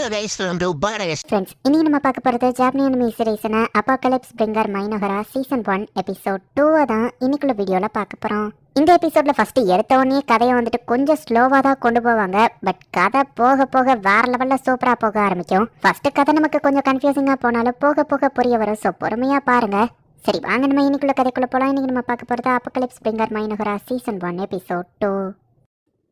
Hello guys, welcome to Badass. Friends, இன்னைக்கு நம்ம பார்க்க போறது ஜாப்பனீஸ் அனிமி சீரிஸான apocalypse bringer Mynoghra season 1 episode 2 தான் இன்னைக்குள்ள வீடியோல பார்க்க போறோம். இந்த எபிசோட்ல ஃபர்ஸ்ட் எடுத்த உடனே கதையை வந்துட்டு கொஞ்சம் ஸ்லோவா தான் கொண்டு போவாங்க. பட் கதை போக போக வேற லெவல்ல சூப்பரா போக ஆரம்பிக்கும். ஃபர்ஸ்ட் கதை நமக்கு கொஞ்சம் கன்ஃபியூசிங்கா போனாலும் போக போக புரிய வரும். ஸோ பொறுமையா பாருங்க. சரி வாங்க நம்ம இன்னைக்குள்ள கதைக்குள்ள போலாம். இன்னைக்கு நம்ம பார்க்க போறது அபாகலிப்ஸ் பிரிங்கர் மைனோஹரா சீசன் 1 எபிசோட் 2.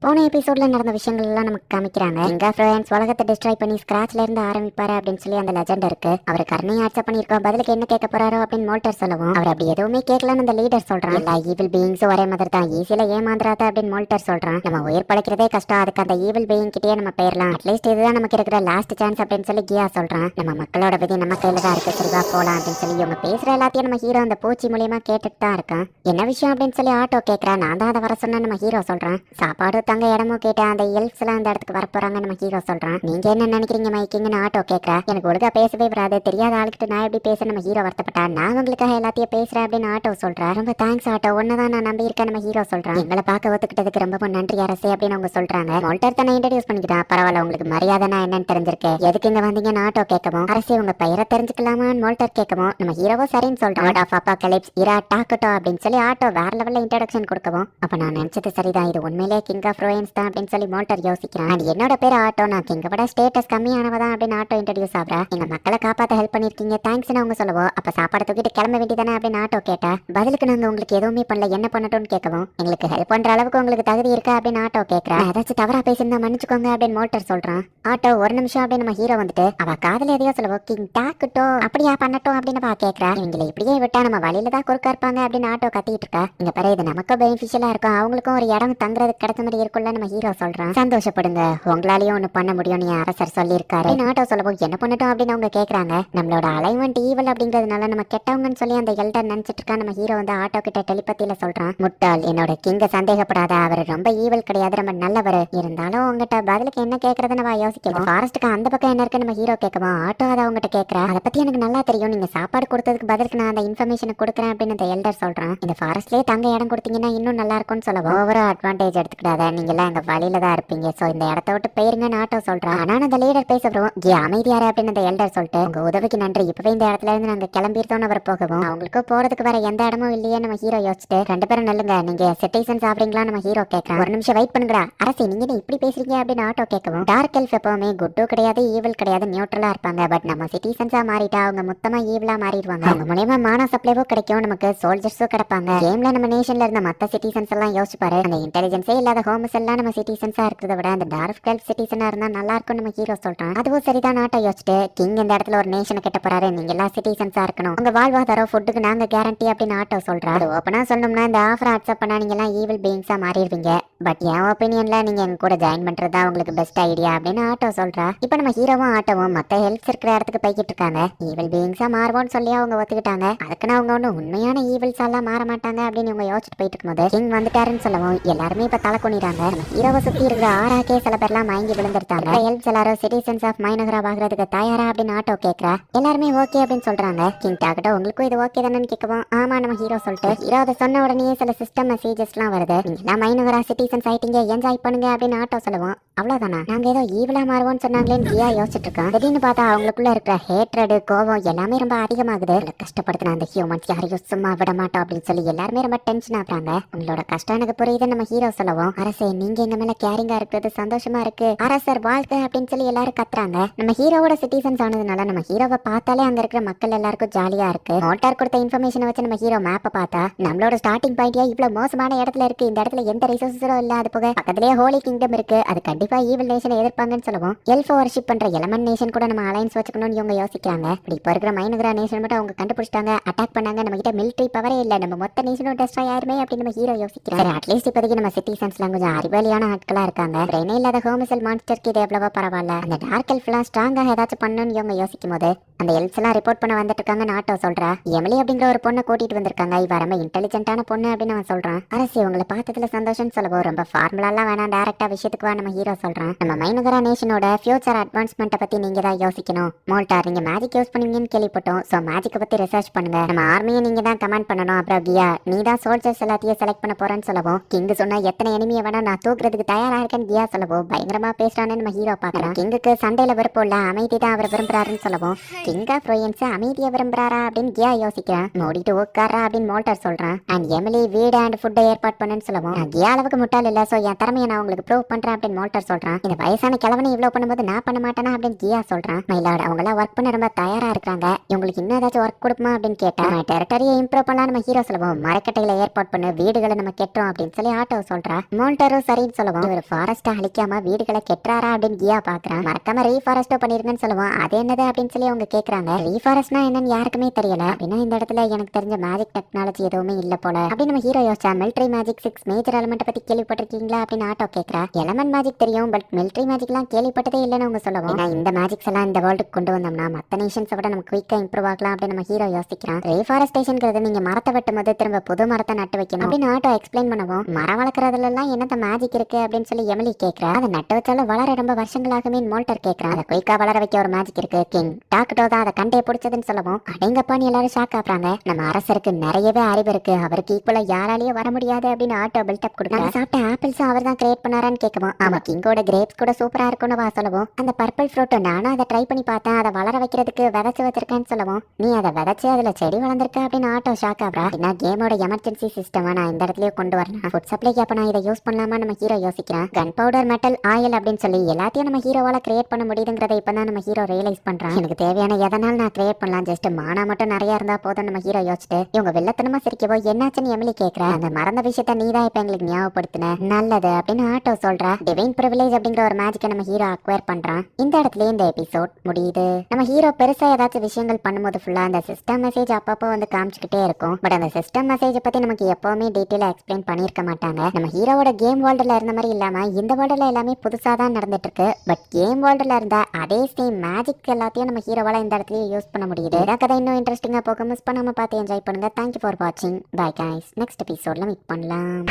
போன எபிசோட்ல நடந்த விஷயங்கள் எல்லாம் நமக்கு காமிக்கிறாங்க. எங்க ஃப்ரெண்ட்ஸ் உலகத்தை டிஸ்ட்ராய் பண்ணி ஸ்கிராச்ல இருந்து ஆரம்பிப்பாரு அப்படின்னு சொல்லி அந்த லெஜெண்ட் இருக்கு. அவர் கருணையை ஆட்சா பண்ணிருக்கோம், பதிலுக்கு என்ன கேட்க போறாரோ அப்படின்னு மோல்டர் சொல்லவும், அவர் அப்படி எதுவுமே கேட்கலன்னு அந்த லீடர் சொல்றான். எல்லா ஈவில் பீயிங்ஸும் ஒரே மாதிரி தான், ஈஸியில ஏமாந்துராத அப்படின்னு மோல்டர் சொல்றான். நம்ம உயிர் பழைக்கிறதே கஷ்டம், அதுக்கு அந்த ஈவில் பீயிங் கிட்டே நம்ம போயிடலாம், அட்லீஸ்ட் இதுதான் நமக்கு இருக்கிற லாஸ்ட் சான்ஸ் அப்படின்னு சொல்லி கியா சொல்றான். நம்ம மக்களோட விதி நம்ம கையில தான் இருக்கு, சரிவா போலாம் அப்படின்னு சொல்லி இவங்க பேசுற எல்லாத்தையும் நம்ம ஹீரோ அந்த பூச்சி மூலியமா கேட்டுட்டு தான் இருக்கான். என்ன விஷயம் அப்படின்னு சொல்லி ஆட்டோ கேட்கறான். நான் தான் அதை வர சொன்ன நம்ம ஹீரோ சொல்றான். சாப்பாடு தங்க இடமும் கேட்டேன், அந்த எல்ஃப்ஸ் எல்லாம் இந்த இடத்துக்கு வர போறாங்க நம்ம ஹீரோ சொல்றான். நீங்க என்ன நினைக்கிறீங்க மைக்கிங்கன்னு ஆட்டோ கேட்கறா. எனக்கு ஒழுங்கா பேசவே வராது, தெரியாத ஆளுக்கிட்ட நான் எப்படி பேச நம்ம ஹீரோ வருத்தப்பட்டா. நான் உங்களுக்காக எல்லாத்தையும் பேசுறேன் அப்படின்னு ஆட்டோ சொல்றா. ரொம்ப தேங்க்ஸ் ஆட்டோ, ஒன்னதான் நான் நம்பி இருக்கேன் நம்ம ஹீரோ சொல்றான். எங்களை பார்க்க ஒத்துக்கிட்டதுக்கு ரொம்ப நன்றி அரசே அப்படின்னு அவங்க சொல்றாங்க. மோல்டர் தன்னை இன்ட்ரோடியூஸ் பண்ணிக்கிட்டான். பரவாயில்ல, உங்களுக்கு மரியாதை நான் என்னன்னு தெரிஞ்சிருக்கேன், எதுக்கு இங்க வந்தீங்கன்னு ஆட்டோ கேட்கவும், அரசே உங்க பெயரை தெரிஞ்சுக்கலாமான்னு மோல்டர் கேட்கவும், நம்ம ஹீரோவோ சரின்னு சொல்றான். லார்ட் ஆஃப் அபாகலிப்ஸ் இரா டாக்கட்டோ அப்படின்னு சொல்லி ஆட்டோ வேற லெவல்ல இன்ட்ரோடக்ஷன் கொடுக்கவும், அப்ப நான் நினைச்சது சரிதான், இது உண்மையிலேயே கிங் ஆஃப் ரோயன்ஸ் தான் அப்படின்னு சொல்லி மோல்டர் யோசிக்கிறான். அண்ட் என்னோட பேர் ஆட்டோ, நான் கிங்க விட ஸ்டேட்டஸ் கம்மியானவதான் அப்படின்னு ஆட்டோ இன்ட்ரோடியூஸ் ஆகுறா. எங்க மக்களை காப்பாத்த ஹெல்ப் பண்ணிருக்கீங்க, தேங்க்ஸ் அவங்க சொல்லவோ, அப்ப சாப்பாடு தூக்கிட்டு கிளம்ப வேண்டியதானே அப்படின்னு ஆட்டோ கேட்டா. பதிலுக்கு நாங்க உங்களுக்கு எதுவுமே பண்ணல, என்ன பண்ணட்டும்னு கேட்கவும், எங்களுக்கு ஹெல்ப் பண்ற அளவுக்கு உங்களுக்கு தகுதி இருக்கா அப்படின்னு ஆட்டோ கேட்கறா. ஏதாச்சும் தவறா பேசியிருந்தா மன்னிச்சுக்கோங்க அப்படின்னு மோல்டர் சொல்றான். ஆட்டோ ஒரு நிமிஷம் அப்படின்னு நம்ம ஹீரோ வந்துட்டு அவ காதல எதையோ சொல்லவோ, கிங் டாக்கட்டோ அப்படியா பண்ணட்டும் அப்படின்னு பா கேட்கறா. இவங்களை இப்படியே விட்டா நம்ம வழியில தான் குறுக்கா இருப்பாங்க அப்படின்னு ஆட்டோ கத்திட்டு இருக்கா. இங்க பாரு, இது நமக்கும் பெனிஃபிஷியலா இருக்கும், அவங்களுக்கும் ஒரு இடம் தங்குறதுக்கு கிடைச்ச மாதிரி இருக்கும்ல நம்ம ஹீரோ சொல்றான். சந்தோஷப்படுங்க, உங்களாலேயும் ஒண்ணு பண்ண முடியும், நீ அரசர் சொல்லியிருக்காரு. ஆட்டோ சொல்லவும் என்ன பண்ணட்டும் அப்படின்னு அவங்க கேக்குறாங்க. நம்மளோட அலைன்மெண்ட் ஈவல் அப்படிங்கிறதுனால நம்ம கெட்டவங்கன்னு சொல்லி அந்த எல்டர் நினைச்சிட்டு இருக்கா. நம்ம ஹீரோ வந்து ஆட்டோ கிட்ட டெலிபத்தியில சொல்றான். முட்டாள், என்னோட கிங்க சந்தேகப்படாத, அவர் ரொம்ப ஈவல் கிடையாது, ரொம்ப நல்லவர். இருந்தாலும் உங்ககிட்ட பதிலுக்கு என்ன கேட்கறதுன்னு வா யோசிக்கணும். ஃபாரஸ்ட்டுக்கு அந்த பக்கம் என்ன இருக்கு நம்ம ஹீரோ கேட்கவும், ஆட்டோ அதை அவங்ககிட்ட கேட்கறா. அதை பத்தி எனக்கு நல்லா தெரியும், நீங்க சாப்பாடு கொடுத்ததுக்கு பதிலுக்கு நான் அந்த இன்ஃபர்மேஷன் கொடுக்குறேன் அப்படின்னு அந்த எல்டர் சொல்றான். இந்த ஃபாரஸ்ட்லயே தங்க இடம் கொடுத்தீங்கன்னா இன்னும் நல்லா இருக்கும்னு சொல்லவும், ஓவரா அட்வான்டேஜ் எடுத்துக்கிட்டாத, நீங்க எல்லாம் எங்க வழியில தான் இருப்பீங்க, சோ இந்த இடத்த விட்டு போயிருங்கன்னு ஆட்டோ சொல்றான். ஆனா அந்த லீடர் பேச வரும், அமைதியாரு அப்படின்னு அந்த எல்டர் சொல்லிட்டு, உங்க உதவிக்கு நன்றி, இப்பவே இந்த இடத்துல இருந்து நாங்க கிளம்பிருந்தோம் அவர் போகவும், அவங்களுக்கு போறதுக்கு வேற எந்த இடமும் இல்லையே நம்ம ஹீரோ யோசிச்சுட்டு, ரெண்டு பேரும் நல்லுங்க, நீங்க சிட்டிசன்ஸ் ஆவறீங்களா நம்ம ஹீரோ கேட்கறான். ஒரு நிமிஷம் வெயிட் பண்ணுங்கடா அரசே, நீங்க இப்படி பேசுறீங்க அப்படின்னு ஆட்டோ கேட்கவும், டார்க் எல்ஃப் எப்பவுமே குட்டு கிடையாது ஈவில் கிடையாது, நியூட்ரலா இருப்பாங்க. பட் நம்ம சிட்டிசன்ஸா மாறிட்டா அவங்க மொத்தமா ஈவிலா மாறிடுவாங்க. அவங்க மூலமா மான சப்ளைவோ கிடைக்கும், நமக்கு சோல்ஜர்ஸும் கிடைப்பாங்க. கேம்ல நம்ம நேஷன்ல இருந்த மத்த சிட்டிசன்ஸ் எல்லாம் யோசிச்சு பாரு, அந்த இன்டெலிஜென்ஸே இல்லாத ஹோம்ஸ் எல்லாம் நம்ம சிட்டிசன்ஸா இருக்கிறத விட அந்த டார்க் எல்ஃப் சிட்டிசனா இருந்தா நல்லா இருக்கும் நம்ம ஹீரோ சொல்றான். அதுவும் சரிதான் ஆட்டோ யோசிச்சுட்டு, கிங் இந்த இடத்துல ஒரு நேஷனை கட்ட போறாரு, நீங்க எல்லாம் சிட்டிசன்ஸா இருக்கணும், உங்க வாழ்வாதாரம் ஃபுட்டுக்கு நாங்க கேரண்டி அப்படின்னு ஆட்டோ சொல்றா. அது ஓப்பனா சொல்லணும்னா இந்த ஆஃபர் அக்செப்ட் பண்ணா நீங்க எல்லாம் ஈவில் பீயிங்ஸா மாறிடுவீங்க. பட் என் ஒப்பீனியன்ல நீங்க எங்க கூட ஜாயின் பண்றதா உங்களுக்கு பெஸ்ட் ஐடியா அப்படின்னு ஆட்டோ சொல்றா. இப்ப நம்ம ஹீரோவும் ஆட்டோவும் மத்த ஹெல்ப்ஸ் இருக்கிற இடத்துக்கு போய்கிட்டு இருக்காங்க. ஈவில் பீயிங்ஸா மாறுவோம்னு சொல்லி அவங்க ஒத்துக்கிட்டாங்க. அதுக்குன்னு அவங்க ஒன்னும் உண்மையான ஈவில்ஸ் எல்லாம் மாற மாட்டாங்க அப்படின்னு இவங்க யோசிச்சுட்டு போயிட்டு இருக்கும்போது கிங் வந்துட்டாருன்னு சொல்லவும் எல்லாருமே இப்ப தலை கொனிறாங்க. நம்ம ஹீரோவை சுத்தி இருக்கிற ஆறாக்கே சில பேர்லாம் மயங்கி விழுந்துருத்தாங்க. ஹெல்ப்ஸ் எல்லாரும் சிட்டிசன்ஸ் ஆஃப் மைனோஹரா ஆகிறதுக்கு தயாரா அப்படின்னு ஆட்டோ கேட்கறா. எல்லாருமே ஓகே அப்படின்னு சொல்றாங்க. கிங் டாக்கட்டோ உங்களுக்கும் இது ஓகே தானே கேட்கவும், ஆமா நம்ம ஹீரோ சொல்லிட்டு, ஹீரோ அதை சொன்ன உடனே சில சிஸ்டம் மெசேஜஸ் எல்லாம் வருது. நீங்க எல்லாம் மைனோஹரா சிட்டிசன்ஸ் ஆயிட்டீங்க, என்ஜாய் பண்ணுங்க அப்படின்னு ஆட்டோ சொல்லுவோம். அவ்வளவுதானா, நாங்க ஏதோ ஈவிலா மாறுவோம்னு சொன்னாங்களேன்னு கியா யோசிச்சுட்டு இருக்கோம். திடீர்னு பார்த்தா அவங்களுக்குள்ள இருக்கிற ஹேட்ரடு கோவம் எல்லாமே ரொம்ப அதிகமாகுது. கஷ்டப்படுத்தின அந்த ஹியூமன்ஸ் யாரையும் சும்மா விட மாட்டோம் அப்படின்னு சொல்லி எல்லாருமே ரொம்ப டென்ஷன் ஆகுறாங்க. உங்களோட கஷ்டம் எனக்கு புரியுது நம்ம ஹீரோ சொல்லுவோம். அரசே, நீங்க எங்க மேல கேரிங்கா இருக்கிறது சந்தோஷமா இருக்கு, அரசர் வாழ்க்கை அப்படின்னு சொல்லி எல்லாரும் கத்துறாங்க. நம்ம ஹீரோவோட சிட்டிசன்ஸ் ஆனதுனால நம்ம ஹீரோவை பார்த்தாலே அங்க இருக்கிற மக்கள் எல்லாருக்கும் ஜாலியா இருக்கு. மோட்டார் கொடுத்த இன்ஃபர்மேஷனை வச்சு நம்ம ஹீரோ மேப்பை பார்த்தா நம்மளோட ஸ்டார்டிங் பாயிண்டியா இவ்வளவு மோசமான இடத்துல இருக்கு. இந்த இடத்துல எந்த ரிசோர்ஸும் இல்ல, அது போக பக்கத்திலேயே ஹோலி கிங்டம் இருக்கு, அது கண்டிப்பா ஈவில் நேஷனை எதிர்ப்பாங்கன்னு சொல்லுவோம். எல்ஃப் வர்ஷிப் பண்ற எலமெண்ட் நேஷன் கூட நம்ம அலைன்ஸ் வச்சுக்கணும்னு இவங்க யோசிக்கிறாங்க. இப்ப இருக்கிற மைனோஹரா நேஷன் மட்டும் அவங்க கண்டுபிடிச்சிட்டாங்க, அட்டாக் பண்ணாங்க, நம்ம கிட்ட மிலிட்டரி பவரே இல்ல, நம்ம மொத்த நேஷனும் டெஸ்ட்ராய் ஆயிருமே அப்படின்னு நம்ம ஹீரோ யோசிக்கிறாங்க. அட்லீஸ்ட் இப்போதைக்கு நம்ம சிட்டிசன்ஸ்லாம் கொஞ்சம் அறிவாளியான ஆட்களா இருக்காங்க. பிரெயினே இல்லாத ஹோமிசல் மான்ஸ்டருக்கு இது எவ்வளவோ பரவாயில்ல. அந்த டார்க் எல்ஃப்லாம் ஸ்ட்ராங்கா ஏதாச்சும் பண்ணணும்னு இவங்க யோசிக்கும் போது அந்த எல்ஃப்ஸ் எல்லாம் ரிப்போர்ட் பண்ண வந்துட்டு இருக்காங்க. ஆட்டோ சொல்றா. எமிலி அப்படிங்கிற ஒரு பொண்ணை கூட்டிட்டு வந்திருக்காங்க, இவ ரொம்ப இன்டெலிஜென்ட்டான பொண்ணு அப்படின்னு அவன் சொல்றான். அரசு உங்களை பார்த்ததுல சந்தோஷம் சொல்லவோ, ரொம்ப ஃபார்முலாலாம் வேணாம், டைரக்டா விஷயத்துக்கு வா நம்ம ஹீரோ சொல்றான். நம்ம மைனோஹரா நேஷனோட ஃபியூச்சர் அட்வான்ஸ்மெண்ட்டை பத்தி நீங்க தான் யோசிக்கணும். மோல்டார், நீங்க மேஜிக் யூஸ் பண்ணுவீங்கன்னு கேள்விப்பட்டோம், சோ மேஜிக்கை பத்தி ரிசர்ச் பண்ணுங்க. நம்ம ஆர்மியை நீங்க தான் கமாண்ட் பண்ணணும். அப்புறம் கியா, நீ தான் சோல்ஜர்ஸ் எல்லாத்தையும் செலக்ட் பண்ண போறேன்னு சொல்லவும், கிங் சொன்னா எத்தனை எனிமியை வேணா நான் தூக்குறதுக்கு தயாரா இருக்கேன்னு கியா சொல்லவும் பயங்கரமா பேசுறான்னு நம்ம ஹீரோ பாக்குறோம். கிங்குக்கு சண்டையில விருப்பம் இல்ல, அமைதி தான் அவர் விரும்புறாருன்னு சொல்லவும் கிங் ஆஃப் ரோயன்ஸ் அமைதியை விரும்புறாரா அப்படின்னு கியா யோசிக்கிறான். மூடிட்டு உட்காரா அப்படின்னு மோல்டர் சொல்றான். அண்ட் எமிலி வீடு அண்ட் ஃபுட்டை ஏற்பாடு பண்ணுன்னு சொல்லவும் கியா அளவுக்கு முட்டாள் இல்ல, சோ என் திறமையை நான் உங்களுக்கு ப்ரூவ் பண்றேன் அப்படின்னு மோல்டர் சொல்றான். இந்த வயசான கிழவனை இவ்வளவு பண்ணும்போது நான் பண்ண மாட்டேனா அப்படின்னு கியா சொல்றான். மயிலாடு அவங்க எல்லாம் ஒர்க் பண்ண ரொம்ப தயாரா இருக்காங்க, இவங்களுக்கு இன்னும் ஏதாச்சும் ஒர்க் கொடுக்குமா அப்படின்னு கேட்டா டெரிட்டரியை இம்ப்ரூவ் பண்ணலாம் நம்ம ஹீரோ சொல்லுவோம். மரக்கட்டையில ஏற்பாடு பண்ண வீடுகளை நம்ம கெட்டோம் அப்படின்னு சொல்லி ஆட்டோ சொல்றா. மோல்டரும் சரின்னு சொல்லுவோம். இவர் ஃபாரஸ்ட்டை அழிக்காம வீடுகளை கெட்டுறாரா அப்படின்னு கியா பாக்குறான். மறக்காம ரீஃபாரஸ்டோ பண்ணிருங்கன்னு சொல்லுவோம். அது என்னது அப்படின்னு சொல்லி அவங்க கேக்குறாங்க. ரீஃபாரஸ்ட்னா என்னன்னு யாருக்குமே தெரியல அப்படின்னா இந்த இடத்துல எனக்கு தெரிஞ்ச மேஜிக் டெக்னாலஜி எதுவுமே இல்ல போல அப்படின்னு நம்ம ஹீரோ யோசிச்சா. மிலிட்டரி மேஜிக் 6 மேஜர் எலிமெண்ட் பத்தி கேள்விப்பட்டிருக்கீங்களா அப்படின்னு ஆட்டோ கேக்குறா. எலமெண்ட் மேஜிக் தெரியும், பட் மிலிட்டரி மேஜிக்லாம் கேள்விப்பட்டதே இல்லைன்னு அவங்க சொல்லுவோம். ஏன்னா இந்த மேஜிக்ஸ் எல்லாம் இந்த வேர்ல்டுக்கு கொண்டு வந்தோம்னா மத்த நேஷன்ஸை விட நம்ம குயிக்கா இம்ப்ரூவ் ஆகலாம் அப்படின்னு நம்ம ஹீரோ யோசிக்கிறான். ரீஃபாரஸ்டேஷன்ங்கிறது நீங்க மரத்தை வெட்டும் போது திரும்ப புது மரத்தை நட்டு வைக்கணும் அப்படின்னு ஆட்டோ எக்ஸ்பிளைன் பண்ணுவோம். மரம் வளர்க்கறதுல எல்லாம் என்னத்த மேஜிக் இருக்கு அப்படின்னு சொல்லி எமிலி கேக்குறா. அதை நட்டு வச்சாலும் வளர ரொம்ப வருஷங்களாகவே மோல்டர் கேக்குறான். அதை குயிக்கா வளர வைக்க ஒரு மேஜிக் இருக்கு, கிங் டாக்டோ தான் அதை கண்டே பிடிச்சதுன்னு சொல்லவும் அடேங்கப்பான்னு எல்லாரும் ஷாக் ஆகுறாங்க. நம்ம அரசருக்கு நிறையவே அறிவு இருக்கு, அவருக்கு ஈக்குவலா யாராலையும் வர முடியாது அப்படின்னு ஆட்டோ பில்டப் கொடுக்குறாங்க. சாப்பிட்ட ஆப்பிள்ஸ் அவர் தான் கிரியேட் பண்ணாரான்னு கேட்கவும் ஆமா கிங்கோட கிரேப்ஸ் கூட சூப்பரா இருக்கும்னு வா சொல்லவும் அந்த பர்பிள் ஃப்ரூட் நானும் அதை ட்ரை பண்ணி பார்த்தேன், அதை வளர வைக்கிறதுக்கு விதைச்சு வச்சிருக்கேன்னு சொல்லவும் நீ அதை விதைச்சு அதுல செடி வளர்ந்துருக்க அப்படின்னு ஆட்டோ ஷாக் ஆகுறா. அப்படின்னா கேமோட எமர்ஜென்சி சிஸ்டம் நான் இந்த இடத்துலயே கொண்டு வரலாம், ஃபுட் சப்ளைக்கு அப்ப நான் இதை யூஸ் பண்ணலாமா நம்ம ஹீரோ யோசிக்கிறான். கன் பவுடர் மெட்டல் ஆயில் அப்படின்னு சொல்லி எல்லாத்தையும் நம்ம ஹீரோவால கிரியேட் பண்ண முடியுதுங்கிறத இப்பதான் நம்ம ஹீரோ ரியலைஸ் பண்றான். எனக்கு தேவையான எதனால நான் கிரியேட் பண்ணலாம், ஜஸ்ட் மானா மட்டும் நிறைய இருந்தா போதும் நம்ம ஹீரோ யோசிச்சுட்டு இவங்க வெள்ளத்தனமா சிரிக்கவோ என்னாச்சுன்னு எமிலி கேக்குறா. அந்த மறந்த விஷயத்த நீதான் இப்ப எங்களுக்கு ஞாபகப்படுத்தின, நல்லது அப்படின்னு ஆட்டோ சொல்றா. டிவைன் பிரிவிலேஜ் அப்படிங்கிற ஒரு மேஜிக்கை நம்ம ஹீரோ அக்வயர் பண்றான். இந்த இடத்துல இந்த எபிசோட் முடியுது. நம்ம ஹீரோ பெருசா ஏதாச்சும் விஷயங்கள் பண்ணும்போது ஃபுல்லா அந்த சிஸ்டம் மெசேஜ் அப்பப்போ வந்து காமிச்சுக்கிட்டே இருக்கும். பட் அந்த சிஸ்டம் மெசேஜ் பத்தி நமக்கு எப்பவுமே டீட்டெயிலா எக்ஸ்பிளைன் பண்ணிருக்க மாட்டாங்க. நம்ம ஹீரோவோட கேம் வேர்ல்டுல இருந்த மாதிரி இல்லாம இந்த வேர்ல்டுல எல்லாமே புதுசா தான் நடந்துட்டு இருக்கு. பட் கேம் வேர்ல்டுல இருந்த அதே சேம் மேஜிக் எல்லாத்தையும் நம்ம ஹீரோவால இந்த இடத்துல யூஸ் பண்ண முடியுது. கதை இன்னும் இன்ட்ரெஸ்டிங்கா போக மிஸ் பண்ணாம பார்த்து என்ஜாய் பண்ணுங்க. தேங்க்யூ ஃபார் வாட்சிங். பை கைஸ், நெக்ஸ்ட் எபிசோட்ல மீட் பண்ணலாம்.